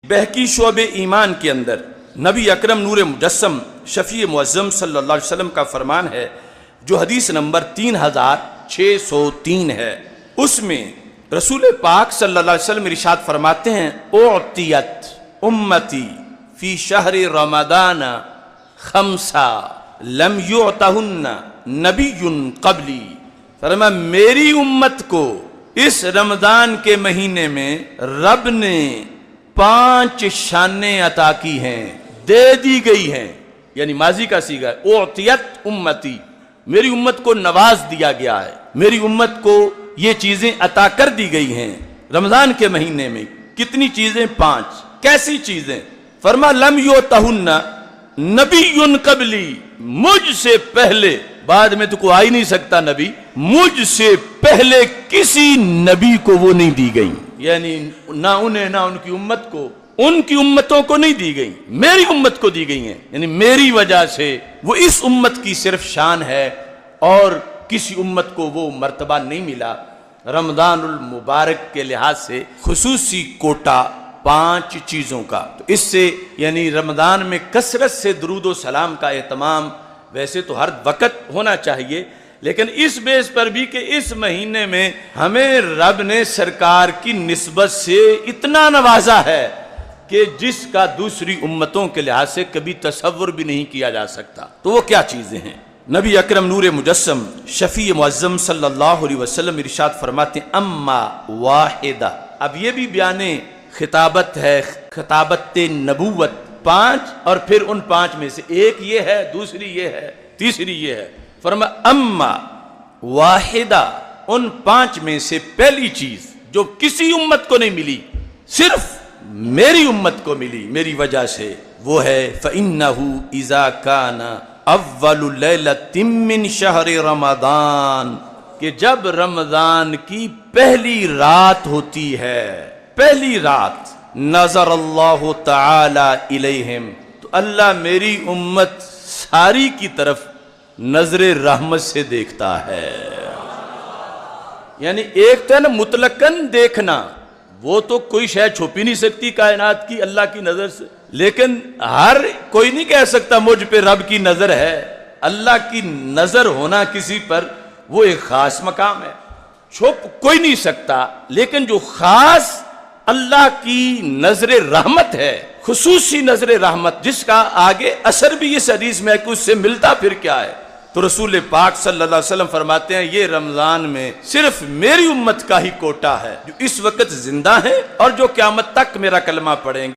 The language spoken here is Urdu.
بہکی شعب ایمان کے اندر نبی اکرم نور مجسم شفیع معظم صلی اللہ علیہ وسلم کا فرمان ہے جو حدیث نمبر 3603 ہے. اس میں رسول پاک صلی اللہ علیہ وسلم ارشاد فرماتے ہیں اعطیت امتی فی شہر رمضان خمسا لم یعطہن نبی قبلی. فرمایا میری امت کو اس رمضان کے مہینے میں رب نے 5 شانیں عطا کی ہیں، دے دی گئی ہیں. یعنی ماضی کا صیغہ ہے اعطیت امتی، میری امت کو نواز دیا گیا ہے، میری امت کو یہ چیزیں عطا کر دی گئی ہیں رمضان کے مہینے میں. کتنی چیزیں؟ 5. کیسی چیزیں؟ فرما لم یعطہن نبی قبلی، مجھ سے پہلے، بعد میں تو کوئی آ ہی نہیں سکتا نبی، مجھ سے پہلے کسی نبی کو وہ نہیں دی گئی. یعنی نہ انہیں نہ ان کی امت کو، ان کی امتوں کو نہیں دی گئی، میری امت کو دی گئی ہیں. یعنی میری وجہ سے وہ اس امت کی صرف شان ہے اور کسی امت کو وہ مرتبہ نہیں ملا. رمضان المبارک کے لحاظ سے خصوصی کوٹا 5 چیزوں کا. تو اس سے یعنی رمضان میں کثرت سے درود و سلام کا اہتمام ویسے تو ہر وقت ہونا چاہیے، لیکن اس بیس پر بھی کہ اس مہینے میں ہمیں رب نے سرکار کی نسبت سے اتنا نوازا ہے کہ جس کا دوسری امتوں کے لحاظ سے کبھی تصور بھی نہیں کیا جا سکتا. تو وہ کیا چیزیں ہیں؟ نبی اکرم نور مجسم شفیع معظم صلی اللہ علیہ وسلم ارشاد فرماتے ہیں اما واحدہ. اب یہ بھی بیان خطابت ہے، خطابت نبوت. 5 اور پھر ان 5 میں سے ایک یہ ہے، دوسری یہ ہے، تیسری یہ ہے. فرمایا اما واحدہ، ان 5 میں سے پہلی چیز جو کسی امت کو نہیں ملی، صرف میری امت کو ملی میری وجہ سے، وہ ہے فَإِنَّهُ إِذَا كَانَ اول لیلۃ من شہر رمضان، کہ جب رمضان کی پہلی رات ہوتی ہے، پہلی رات، نظر اللہ تعالی الیہم، تو اللہ میری امت ساری کی طرف نظر رحمت سے دیکھتا ہے. یعنی ایک تو ہے نا مطلقاً دیکھنا، وہ تو کوئی شے چھپی نہیں سکتی کائنات کی اللہ کی نظر سے، لیکن ہر کوئی نہیں کہہ سکتا مجھ پہ رب کی نظر ہے. اللہ کی نظر ہونا کسی پر وہ ایک خاص مقام ہے، چھپ کوئی نہیں سکتا. لیکن جو خاص اللہ کی نظر رحمت ہے، خصوصی نظر رحمت، جس کا آگے اثر بھی اس حدیث میں ہے کہ اس سے ملتا پھر کیا ہے، تو رسول پاک صلی اللہ علیہ وسلم فرماتے ہیں یہ رمضان میں صرف میری امت کا ہی کوٹا ہے جو اس وقت زندہ ہے اور جو قیامت تک میرا کلمہ پڑھیں گے.